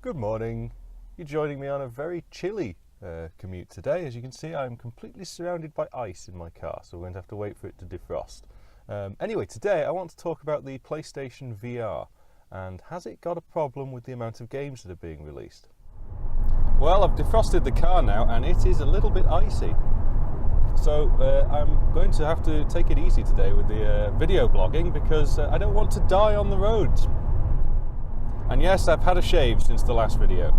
Good morning. You're joining me on a very chilly commute today. As you can see, I'm completely surrounded by ice in my car, so we're going to have to wait for it to defrost. Anyway, today I want to talk about the PlayStation VR and has it got a problem with the amount of games that are being released? Well, I've defrosted the car now and it is a little bit icy. So I'm going to have to take it easy today with the video blogging because I don't want to die on the roads. And yes, I've had a shave since the last video.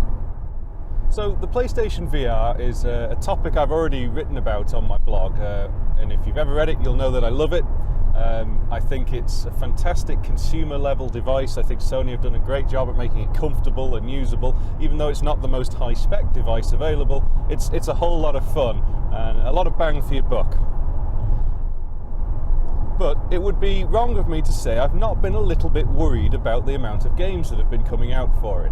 So the PlayStation VR is a topic I've already written about on my blog, and if you've ever read it, you'll know that I love it. I think it's a fantastic consumer level device. I think Sony have done a great job at making it comfortable and usable. Even though it's not the most high spec device available, it's a whole lot of fun and a lot of bang for your buck. But it would be wrong of me to say I've not been a little bit worried about the amount of games that have been coming out for it.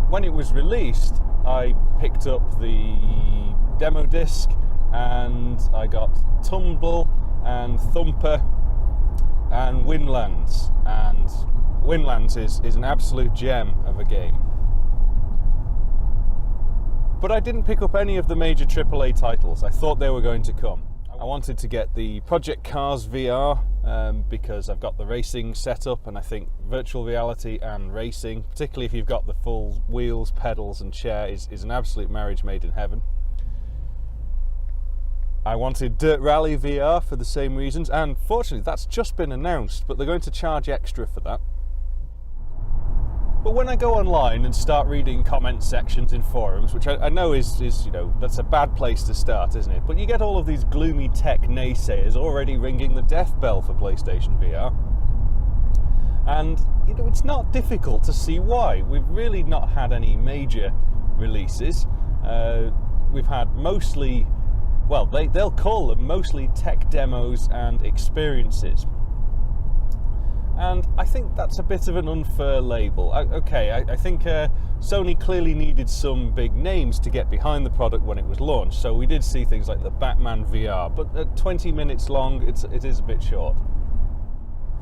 When it was released, I picked up the demo disc and I got Tumble and Thumper and Windlands. And Windlands is an absolute gem of a game. But I didn't pick up any of the major AAA titles. I thought they were going to come. I wanted to get the Project Cars VR because I've got the racing set up, and I think virtual reality and racing, particularly if you've got the full wheels, pedals and chair, is an absolute marriage made in heaven. I wanted Dirt Rally VR for the same reasons, and fortunately that's just been announced, but they're going to charge extra for that. But when I go online and start reading comment sections in forums, which I know is that's a bad place to start, isn't it? But you get all of these gloomy tech naysayers already ringing the death bell for PlayStation VR. And it's not difficult to see why. We've really not had any major releases. We've had mostly, well, they'll call them mostly tech demos and experiences. And I think that's a bit of an unfair label. I think Sony clearly needed some big names to get behind the product when it was launched. So we did see things like the Batman VR, but at 20 minutes long, it is a bit short.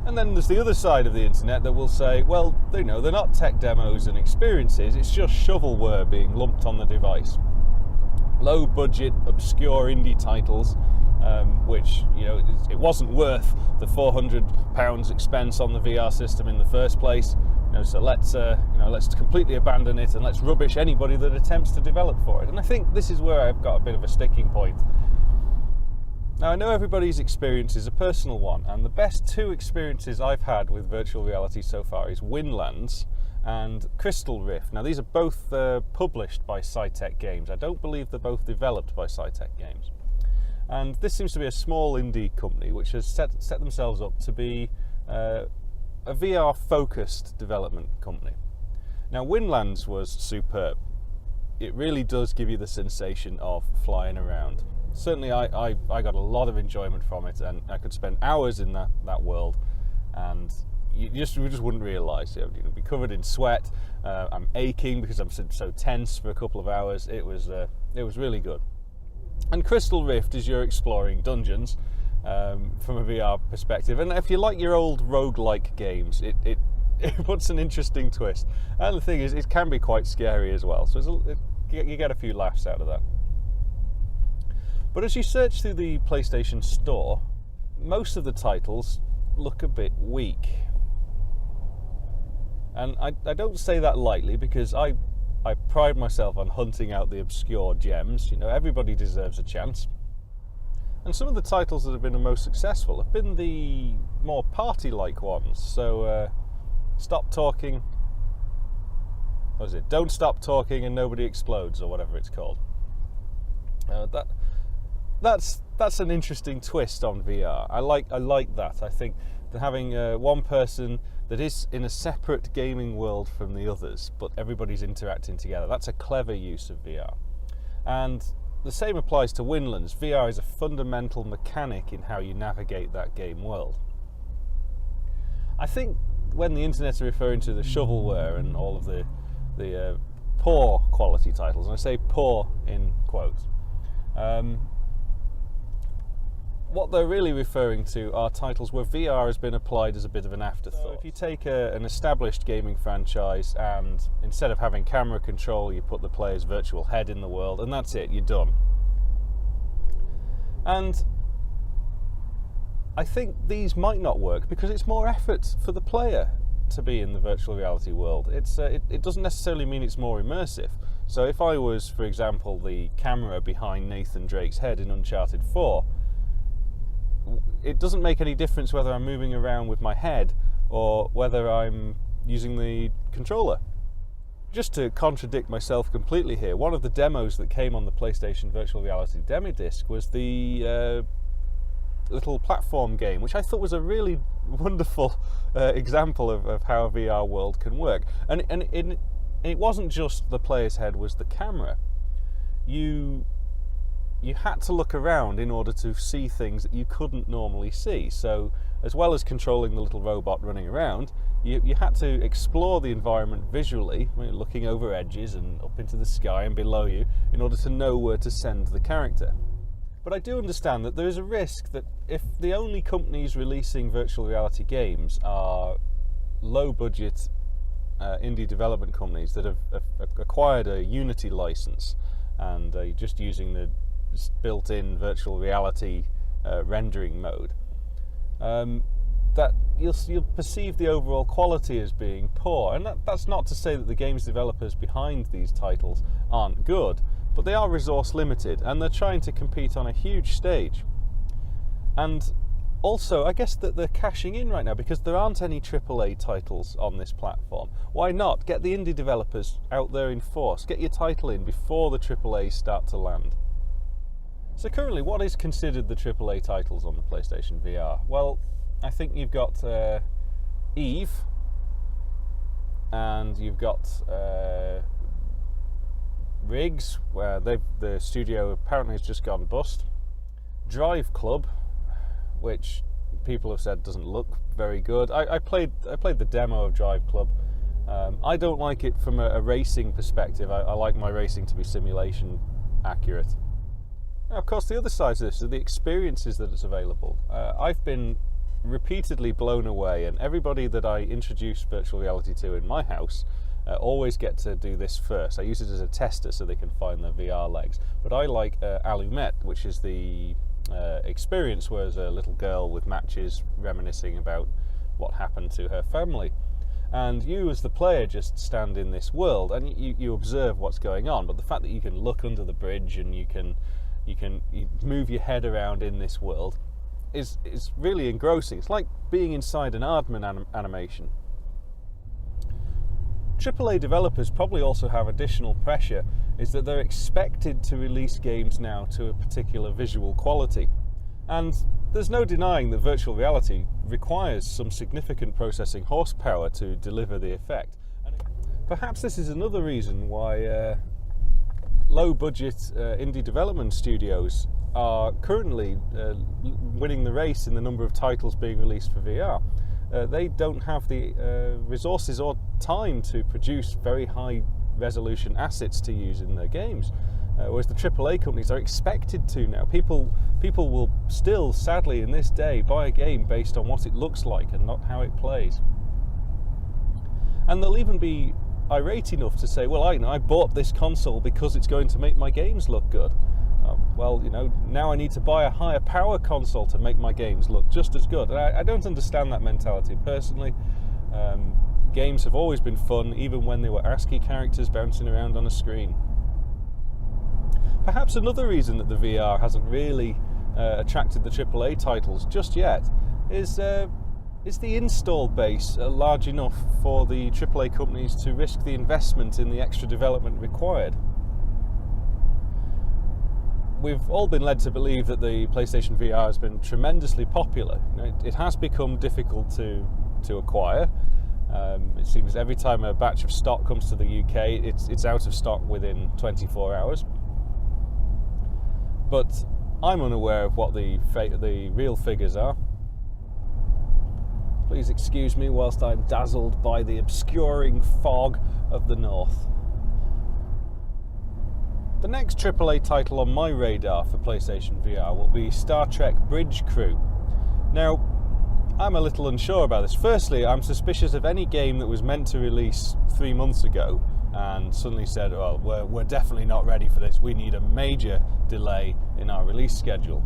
And then there's the other side of the internet that will say, well, they're not tech demos and experiences, it's just shovelware being lumped on the device. Low budget, obscure indie titles, which it wasn't worth the £400 expense on the VR system in the first place. So let's completely abandon it and let's rubbish anybody that attempts to develop for it. And I think this is where I've got a bit of a sticking point. Now I know everybody's experience is a personal one, and the best two experiences I've had with virtual reality so far is Windlands and Crystal Rift. Now these are both published by Cytec Games. I don't believe they're both developed by Cytec Games. And this seems to be a small indie company which has set themselves up to be a VR-focused development company. Now, Windlands was superb. It really does give you the sensation of flying around. Certainly, I got a lot of enjoyment from it, and I could spend hours in that world, and you just wouldn't realise. You'd be covered in sweat. I'm aching because I'm so tense for a couple of hours. It was really good. And Crystal Rift is you're exploring dungeons from a VR perspective, and if you like your old roguelike games, it puts an interesting twist. And the thing is, it can be quite scary as well, so you get a few laughs out of that. But as you search through the PlayStation Store, most of the titles look a bit weak. And I don't say that lightly, because I pride myself on hunting out the obscure gems. Everybody deserves a chance. And some of the titles that have been the most successful have been the more party-like ones. So, Stop Talking... What is it? Don't Stop Talking and Nobody Explodes, or whatever it's called. That's an interesting twist on VR. I like that. I think that having one person that is in a separate gaming world from the others, but everybody's interacting together, that's a clever use of VR. And the same applies to Windlands. VR is a fundamental mechanic in how you navigate that game world. I think when the internet are referring to the shovelware and all of the poor quality titles, and I say poor in quotes, what they're really referring to are titles where VR has been applied as a bit of an afterthought. So if you take an established gaming franchise and instead of having camera control, you put the player's virtual head in the world, and that's it, you're done. And I think these might not work because it's more effort for the player to be in the virtual reality world. It doesn't necessarily mean it's more immersive. So if I was, for example, the camera behind Nathan Drake's head in Uncharted 4, it doesn't make any difference whether I'm moving around with my head or whether I'm using the controller. Just to contradict myself completely here, one of the demos that came on the PlayStation Virtual Reality Demo Disc was the little platform game, which I thought was a really wonderful example of how a VR world can work. And it wasn't just the player's head was the camera. You had to look around in order to see things that you couldn't normally see. So as well as controlling the little robot running around, you had to explore the environment visually, looking over edges and up into the sky and below you, in order to know where to send the character. But I do understand that there is a risk that if the only companies releasing virtual reality games are low-budget indie development companies that have acquired a Unity license and are just using the built-in virtual reality rendering mode, that you'll perceive the overall quality as being poor. And that's not to say that the games developers behind these titles aren't good, but they are resource limited and they're trying to compete on a huge stage. And also, I guess that they're cashing in right now because there aren't any AAA titles on this platform. Why not? Get the indie developers out there in force. Get your title in before the AAAs start to land. So currently, what is considered the AAA titles on the PlayStation VR? Well, I think you've got Eve, and you've got Riggs, where the studio apparently has just gone bust. Drive Club, which people have said doesn't look very good. I played the demo of Drive Club. I don't like it from a racing perspective. I like my racing to be simulation accurate. Now, of course, the other side of this are the experiences that it's available. I've been repeatedly blown away, and everybody that I introduce virtual reality to in my house always get to do this first. I use it as a tester so they can find their VR legs. But I like Allumette, which is the experience where there's a little girl with matches reminiscing about what happened to her family. And you as the player just stand in this world and you observe what's going on. But the fact that you can look under the bridge and you move your head around in this world is really engrossing. It's like being inside an Aardman animation. AAA developers probably also have additional pressure, is that they're expected to release games now to a particular visual quality. And there's no denying that virtual reality requires some significant processing horsepower to deliver the effect. And perhaps this is another reason why low-budget indie development studios are currently winning the race in the number of titles being released for VR. They don't have the resources or time to produce very high-resolution assets to use in their games, whereas the AAA companies are expected to now. People will still, sadly, in this day, buy a game based on what it looks like and not how it plays. And they'll even be irate enough to say, well, I bought this console because it's going to make my games look good. Well, now I need to buy a higher power console to make my games look just as good. And I don't understand that mentality personally. Games have always been fun, even when they were ASCII characters bouncing around on a screen. Perhaps another reason that the VR hasn't really attracted the AAA titles just yet is the install base large enough for the AAA companies to risk the investment in the extra development required. We've all been led to believe that the PlayStation VR has been tremendously popular. It has become difficult to acquire. It seems every time a batch of stock comes to the UK, it's out of stock within 24 hours. But I'm unaware of what the real figures are. Please excuse me whilst I'm dazzled by the obscuring fog of the north. The next AAA title on my radar for PlayStation VR will be Star Trek Bridge Crew. Now, I'm a little unsure about this. Firstly, I'm suspicious of any game that was meant to release 3 months ago and suddenly said, well, we're definitely not ready for this. We need a major delay in our release schedule.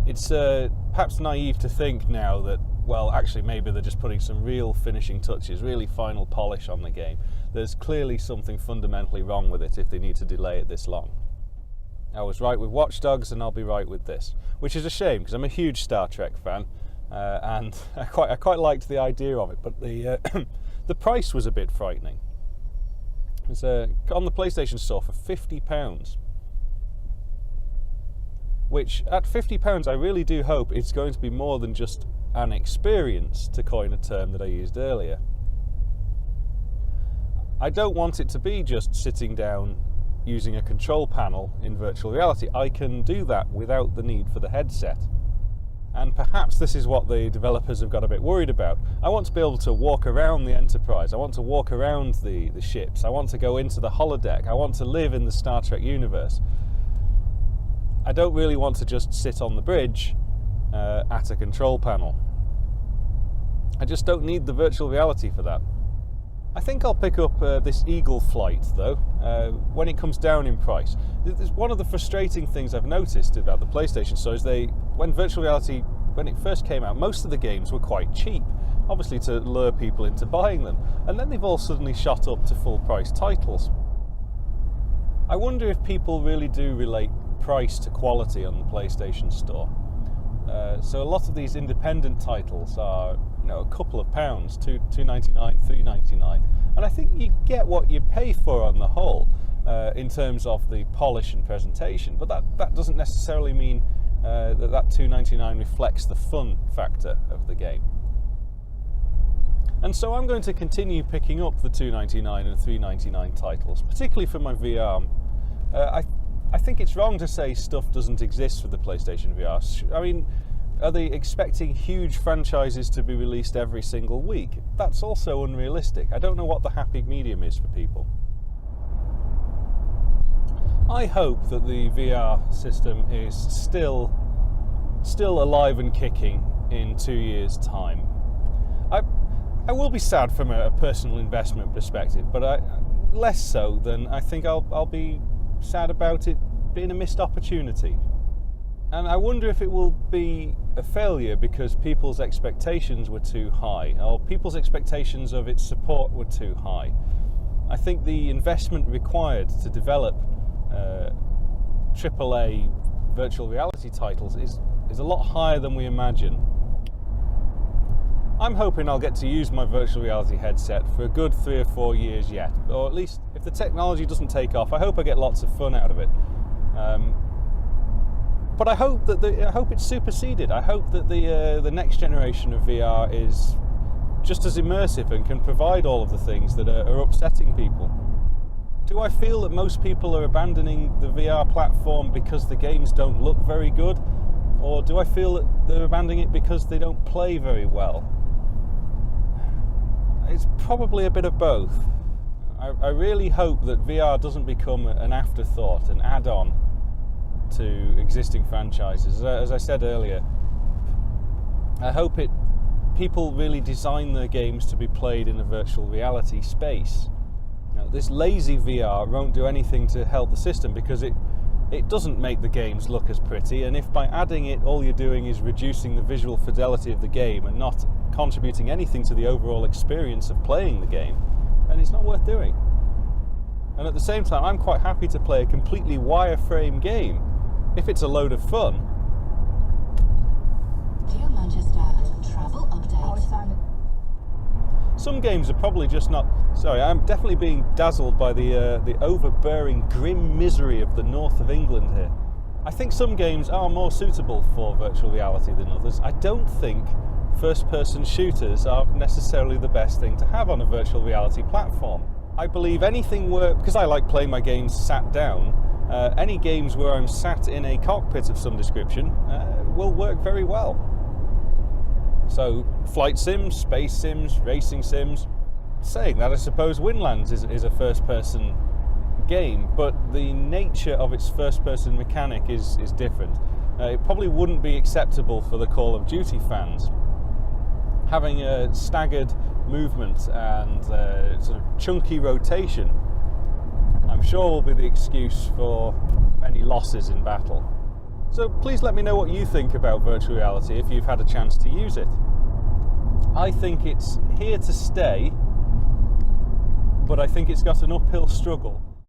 It's perhaps naive to think now that, well, actually maybe they're just putting some real finishing touches, really final polish on the game. There's clearly something fundamentally wrong with it if they need to delay it this long. I was right with Watch Dogs and I'll be right with this, which is a shame because I'm a huge Star Trek fan and I quite liked the idea of it, but the the price was a bit frightening. It was on the PlayStation Store for £50, which at £50 I really do hope it's going to be more than just an experience, to coin a term that I used earlier. I don't want it to be just sitting down using a control panel in virtual reality. I can do that without the need for the headset. And perhaps this is what the developers have got a bit worried about. I want to be able to walk around the Enterprise. I want to walk around the ships. I want to go into the holodeck. I want to live in the Star Trek universe. I don't really want to just sit on the bridge at a control panel. I just don't need the virtual reality for that. I think I'll pick up this Eagle flight, though, when it comes down in price. One of the frustrating things I've noticed about the PlayStation Store is when virtual reality, when it first came out, most of the games were quite cheap, obviously to lure people into buying them, and then they've all suddenly shot up to full-price titles. I wonder if people really do relate price to quality on the PlayStation Store. So a lot of these independent titles are, a couple of pounds, $2.99, $3.99, and I think you get what you pay for on the whole in terms of the polish and presentation. But that doesn't necessarily mean that $2.99 reflects the fun factor of the game. And so I'm going to continue picking up the $2.99 and $3.99 titles, particularly for my VR. I think it's wrong to say stuff doesn't exist for the PlayStation VR. I mean, are they expecting huge franchises to be released every single week? That's also unrealistic. I don't know what the happy medium is for people. I hope that the VR system is still alive and kicking in 2 years' time. I will be sad from a personal investment perspective, but less so than I think I'll be sad about it being a missed opportunity. And I wonder if it will be a failure because people's expectations were too high, or people's expectations of its support were too high. I think the investment required to develop AAA virtual reality titles is a lot higher than we imagine. I'm hoping I'll get to use my virtual reality headset for a good 3 or 4 years yet, or at least if the technology doesn't take off, I hope I get lots of fun out of it. But I hope it's superseded. I hope that the next generation of VR is just as immersive and can provide all of the things that are upsetting people. Do I feel that most people are abandoning the VR platform because the games don't look very good? Or do I feel that they're abandoning it because they don't play very well? It's probably a bit of both. I really hope that VR doesn't become an afterthought, an add-on to existing franchises. As I said earlier, I hope people really design their games to be played in a virtual reality space. This lazy VR won't do anything to help the system because it doesn't make the games look as pretty, and if by adding it all you're doing is reducing the visual fidelity of the game and not contributing anything to the overall experience of playing the game, then it's not worth doing. And at the same time, I'm quite happy to play a completely wireframe game if it's a load of fun. Dear Manchester, travel update. Some games are probably just not... Sorry, I'm definitely being dazzled by the overbearing grim misery of the north of England here. I think some games are more suitable for virtual reality than others. I don't think first-person shooters are necessarily the best thing to have on a virtual reality platform. I believe anything where... Because I like playing my games sat down, any games where I'm sat in a cockpit of some description will work very well. So, flight sims, space sims, racing sims. Saying that, I suppose Windlands is a first-person game, but the nature of its first-person mechanic is different. It probably wouldn't be acceptable for the Call of Duty fans. Having a staggered movement and sort of chunky rotation, I'm sure will be the excuse for many losses in battle. So please let me know what you think about virtual reality if you've had a chance to use it. I think it's here to stay, but I think it's got an uphill struggle.